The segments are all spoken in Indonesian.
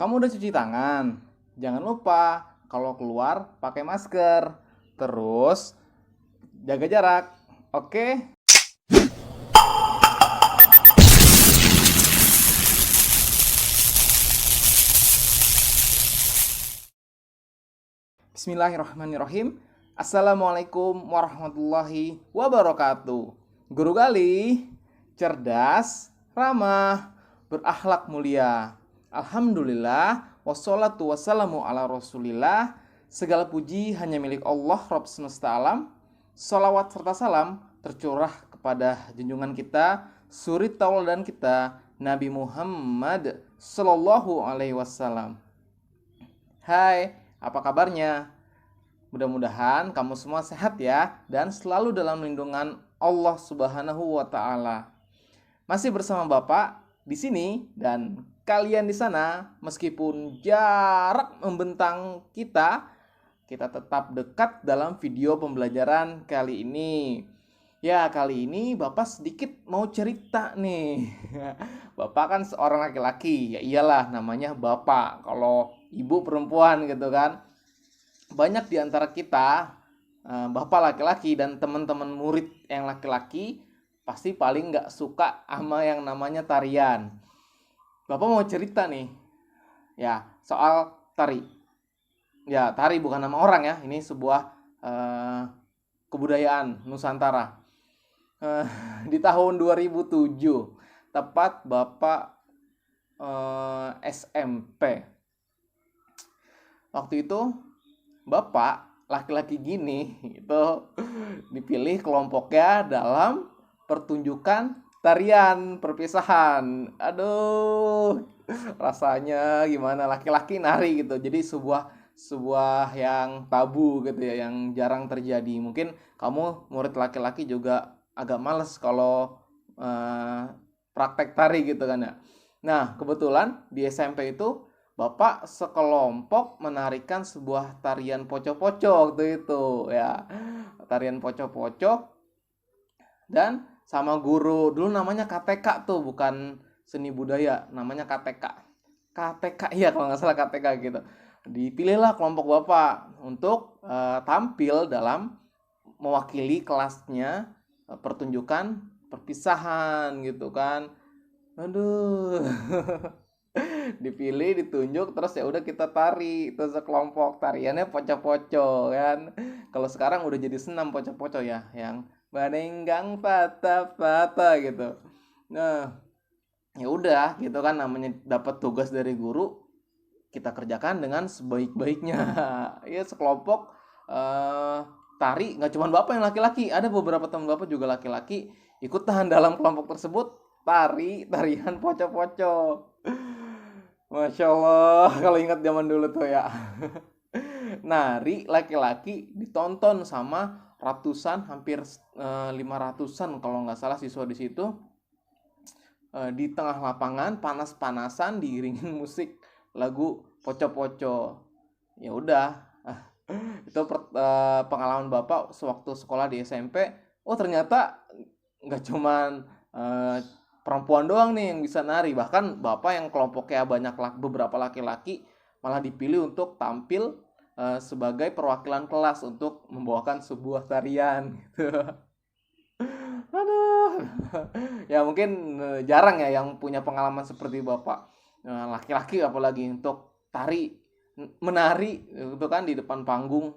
Kamu udah cuci tangan? Jangan lupa kalau keluar pakai masker. Terus jaga jarak. Oke? Bismillahirrahmanirrahim. Assalamualaikum warahmatullahi wabarakatuh. Guru Gali, cerdas, ramah, berakhlak mulia. Alhamdulillah, wassalatu wassalamu ala rasulillah. Segala puji hanya milik Allah, Rabb semesta alam. Salawat serta salam tercurah kepada junjungan kita, suri tauladan kita, Nabi Muhammad Sallallahu Alaihi Wasallam. Hai, apa kabarnya? Mudah-mudahan kamu semua sehat ya dan selalu dalam lindungan Allah Subhanahu wa taala. Masih bersama Bapak di sini dan kalian di sana, meskipun jarak membentang kita tetap dekat dalam video pembelajaran kali ini. Ya, kali ini Bapak sedikit mau cerita nih. Bapak kan seorang laki-laki, ya iyalah namanya Bapak. Kalau ibu perempuan gitu kan. Banyak di antara kita, Bapak laki-laki dan teman-teman murid yang laki-laki pasti paling nggak suka sama yang namanya tarian. Bapak mau cerita nih, ya soal tari. Ya, tari bukan nama orang ya, ini sebuah kebudayaan Nusantara. Di tahun 2007, tepat Bapak SMP. Waktu itu Bapak laki-laki gini itu dipilih kelompoknya dalam pertunjukan tarian perpisahan. Aduh, rasanya gimana laki-laki nari gitu. Jadi sebuah yang tabu gitu ya, yang jarang terjadi. Mungkin kamu murid laki-laki juga agak males kalau praktek tari gitu kan ya. Nah, kebetulan di SMP itu Bapak sekelompok menarikan sebuah tarian poco-poco waktu itu ya. Tarian poco-poco dan sama guru dulu namanya KTK tuh, bukan seni budaya, namanya KTK. KTK iya kalau nggak salah KTK gitu. Dipilihlah kelompok Bapak untuk tampil dalam mewakili kelasnya pertunjukan perpisahan gitu kan. Aduh. Dipilih, ditunjuk, terus ya udah kita tari itu sekelompok, tariannya poco-poco kan. Kalau sekarang udah jadi senam poco-poco ya, yang banenggang patah-patah gitu. Nah, ya udah gitu kan, namanya dapat tugas dari guru, kita kerjakan dengan sebaik-baiknya. Ya sekelompok tari, nggak cuma Bapak yang laki-laki, ada beberapa teman Bapak juga laki-laki ikutan dalam kelompok tersebut, tarian poco-poco. Masya Allah, kalau ingat zaman dulu tuh ya. Nari laki-laki ditonton sama ratusan, hampir 500-an kalau nggak salah siswa di situ. Di tengah lapangan panas-panasan diiringin musik lagu poco-poco. Ya udah, itu pengalaman Bapak sewaktu sekolah di SMP. Oh ternyata nggak cuman perempuan doang nih yang bisa nari, bahkan Bapak yang kelompoknya banyak beberapa laki-laki malah dipilih untuk tampil sebagai perwakilan kelas untuk membawakan sebuah tarian gitu. Aduh. Ya mungkin jarang ya yang punya pengalaman seperti Bapak, laki-laki apalagi untuk menari itu kan di depan panggung,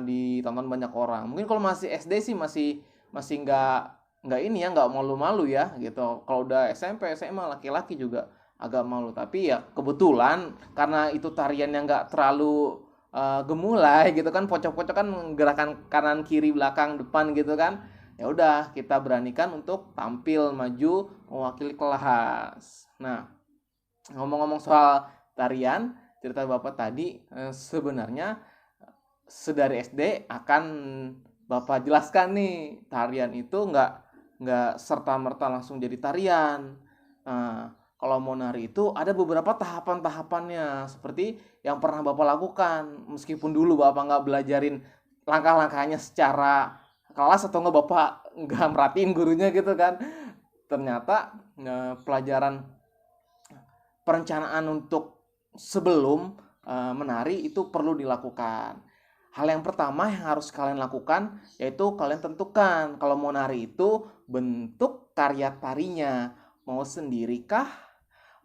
ditonton banyak orang. Mungkin kalau masih SD sih masih nggak ini ya, nggak malu-malu ya gitu. Kalau udah SMP SMA laki-laki juga agak malu, tapi ya kebetulan karena itu tarian yang nggak terlalu gemulai gitu kan, pocok-pocok kan gerakan kanan kiri belakang depan gitu kan. Ya udah kita beranikan untuk tampil maju mewakili kelas. Nah, ngomong-ngomong soal tarian, cerita Bapak tadi sebenarnya sedari SD akan Bapak jelaskan nih, tarian itu nggak serta-merta langsung jadi tarian. Nah, kalau mau nari itu ada beberapa tahapan-tahapannya seperti yang pernah Bapak lakukan. Meskipun dulu Bapak nggak belajarin langkah-langkahnya secara kelas atau nggak Bapak nggak merhatiin gurunya gitu kan. Ternyata pelajaran perencanaan untuk sebelum menari itu perlu dilakukan. Hal yang pertama yang harus kalian lakukan yaitu kalian tentukan kalau mau nari itu bentuk karya tarinya. Mau sendiri kah?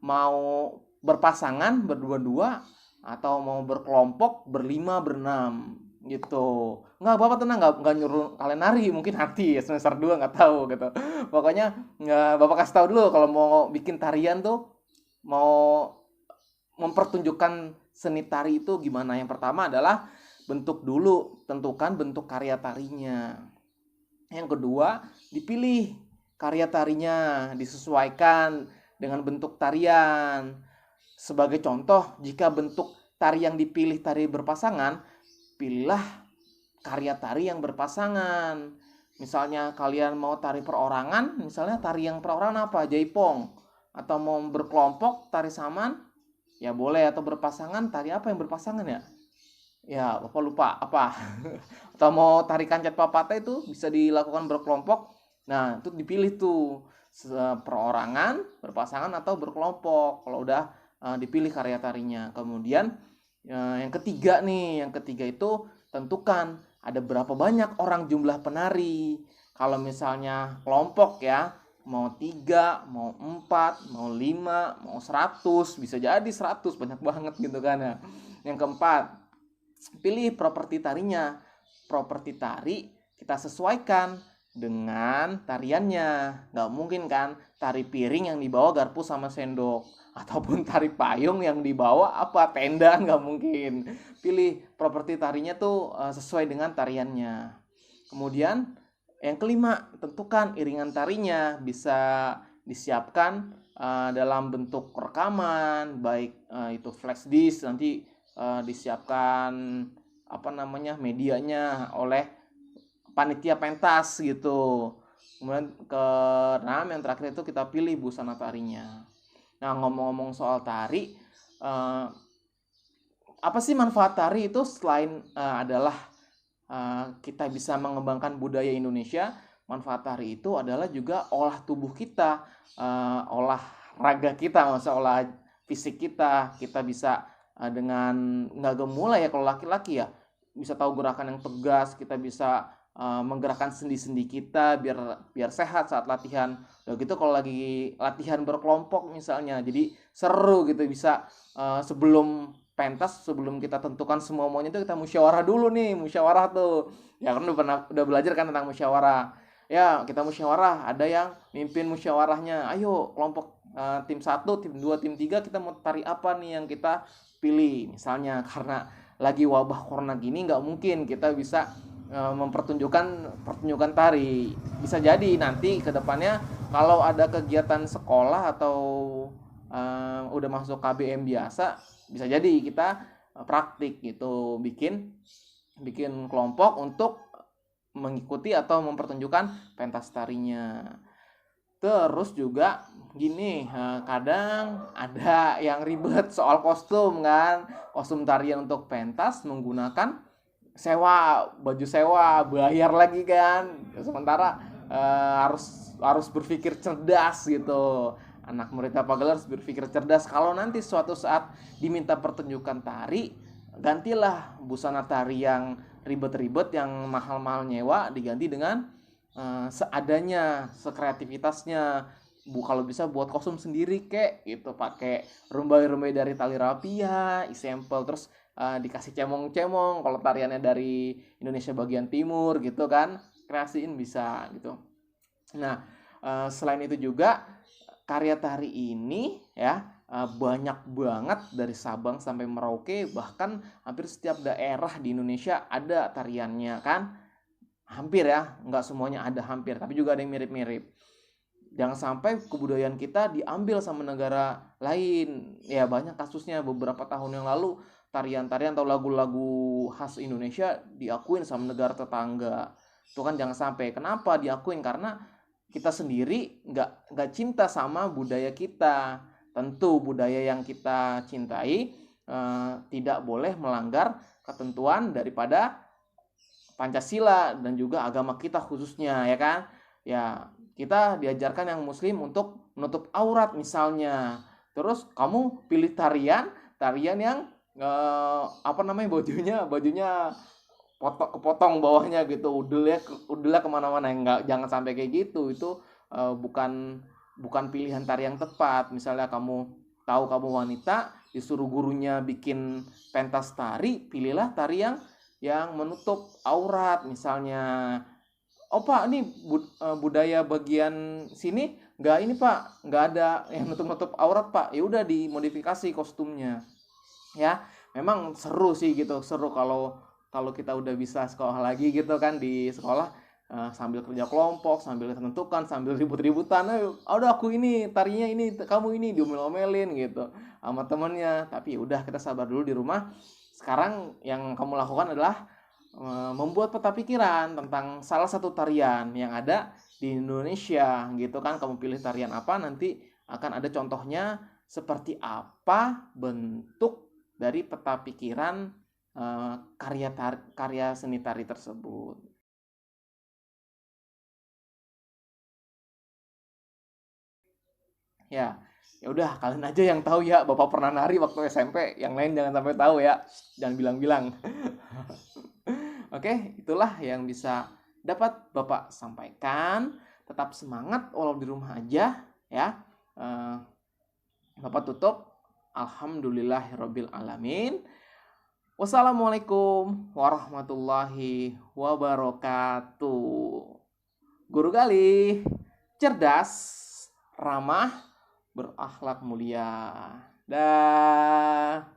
Mau berpasangan berdua-dua? Atau mau berkelompok berlima berenam gitu. Nggak bapak tenang, nggak nyuruh kalian nari, mungkin nanti ya semester 2 nggak tahu gitu. Pokoknya nggak, bapak kasih tahu dulu kalau mau bikin tarian tuh, mau mempertunjukkan seni tari itu gimana. Yang pertama adalah bentuk dulu, tentukan bentuk karya tarinya. Yang kedua, dipilih karya tarinya, disesuaikan dengan bentuk tarian. Sebagai contoh, jika bentuk tari yang dipilih tari berpasangan, pilihlah karya tari yang berpasangan. Misalnya kalian mau tari perorangan, misalnya tari yang perorangan apa? Jaipong. Atau mau berkelompok tari saman, ya boleh. Atau berpasangan, tari apa yang berpasangan ya? Ya, Bapak lupa apa. Atau mau tari kancet papata itu bisa dilakukan berkelompok. Nah, itu dipilih tuh perorangan, berpasangan atau berkelompok. Kalau udah dipilih karya tarinya. Kemudian yang ketiga nih, yang ketiga itu tentukan ada berapa banyak orang jumlah penari. Kalau misalnya kelompok ya, mau 3, mau 4, mau 5, mau 100, bisa jadi 100, banyak banget gitu kan ya. Yang keempat, pilih properti tarinya. Properti tari kita sesuaikan dengan tariannya. Nggak mungkin kan tari piring yang dibawa garpu sama sendok, ataupun tari payung yang dibawa apa tenda, nggak mungkin. Pilih properti tarinya tuh sesuai dengan tariannya. Kemudian yang kelima, tentukan iringan tarinya. Bisa disiapkan dalam bentuk rekaman, baik itu flash disk, nanti disiapkan medianya oleh panitia pentas gitu. Kemudian keenam, yang terakhir itu kita pilih busana tarinya. Nah, ngomong-ngomong soal tari, apa sih manfaat tari itu selain adalah kita bisa mengembangkan budaya Indonesia? Manfaat tari itu adalah juga olah tubuh kita, olah raga kita, maksudnya olah fisik kita. Kita bisa dengan nggak gemulai ya kalau laki-laki ya, bisa tahu gerakan yang tegas, kita bisa menggerakkan sendi-sendi kita biar sehat saat latihan. Udah gitu kalau lagi latihan berkelompok misalnya, jadi seru gitu. Bisa sebelum pentas, sebelum kita tentukan semua maunya itu kita musyawarah dulu nih. Musyawarah tuh ya kan udah belajar kan tentang musyawarah. Ya, kita musyawarah, ada yang mimpin musyawarahnya. Ayo kelompok tim 1, tim 2, tim 3, kita mau tari apa nih yang kita pilih. Misalnya karena lagi wabah corona gini, nggak mungkin kita bisa pertunjukan tari. Bisa jadi nanti ke depannya kalau ada kegiatan sekolah atau udah masuk KBM biasa, bisa jadi kita praktik gitu, bikin kelompok untuk mengikuti atau mempertunjukkan pentas tarinya. Terus juga gini, kadang ada yang ribet soal kostum kan. Kostum tarian untuk pentas menggunakan baju sewa, bayar lagi kan. Sementara harus berpikir cerdas gitu. Anak murid Pagelar harus berpikir cerdas. Kalau nanti suatu saat diminta pertunjukan tari, gantilah busana tari yang ribet-ribet, yang mahal-mahal nyewa, diganti dengan seadanya, sekreativitasnya. Kalau bisa buat kostum sendiri kek gitu, pakai rumbai-rumbai dari tali rapia, sampel, terus dikasih cemong-cemong kalau tariannya dari Indonesia bagian timur gitu kan, kreasiin bisa gitu. Nah, selain itu juga karya tari ini ya banyak banget, dari Sabang sampai Merauke, bahkan hampir setiap daerah di Indonesia ada tariannya kan. Hampir ya, nggak semuanya ada, hampir, tapi juga ada yang mirip-mirip. Jangan sampai kebudayaan kita diambil sama negara lain. Ya banyak kasusnya, beberapa tahun yang lalu tarian-tarian atau lagu-lagu khas Indonesia diakuin sama negara tetangga. Itu kan jangan sampai. Kenapa diakuin? Karena kita sendiri nggak cinta sama budaya kita. Tentu budaya yang kita cintai tidak boleh melanggar ketentuan daripada Pancasila dan juga agama kita khususnya, ya kan? Ya, kita diajarkan yang muslim untuk menutup aurat misalnya. Terus kamu pilih tarian tarian yang bajunya kepotong bawahnya gitu, udelnya kemana-mana. Enggak, jangan sampai kayak gitu. Itu bukan pilihan tari yang tepat. Misalnya kamu tahu kamu wanita, disuruh gurunya bikin pentas tari, pilihlah tari yang menutup aurat. Misalnya, oh Pak, ini budaya bagian sini nggak ada yang nutup-nutup aurat Pak. Ya udah dimodifikasi kostumnya. Ya, memang seru sih gitu, seru kalau kalau kita udah bisa sekolah lagi gitu kan, di sekolah sambil kerja kelompok, sambil tentukan, sambil ribut-ributan, udah aku ini tarinya ini, kamu ini, diomel-omelin gitu sama temennya. Tapi udah, kita sabar dulu di rumah. Sekarang yang kamu lakukan adalah membuat peta pikiran tentang salah satu tarian yang ada di Indonesia gitu kan. Kamu pilih tarian apa, nanti akan ada contohnya seperti apa bentuk dari peta pikiran karya seni tari tersebut. Ya, ya udah, kalian aja yang tahu ya. Bapak pernah nari waktu SMP, yang lain jangan sampai tahu ya. Jangan bilang-bilang. Oke, itulah yang bisa dapat Bapak sampaikan. Tetap semangat walau di rumah aja ya. Eh, Bapak tutup. Alhamdulillahirabbil alamin. Wassalamualaikum warahmatullahi wabarakatuh. Guru Galih, cerdas, ramah, berakhlak mulia. Dah.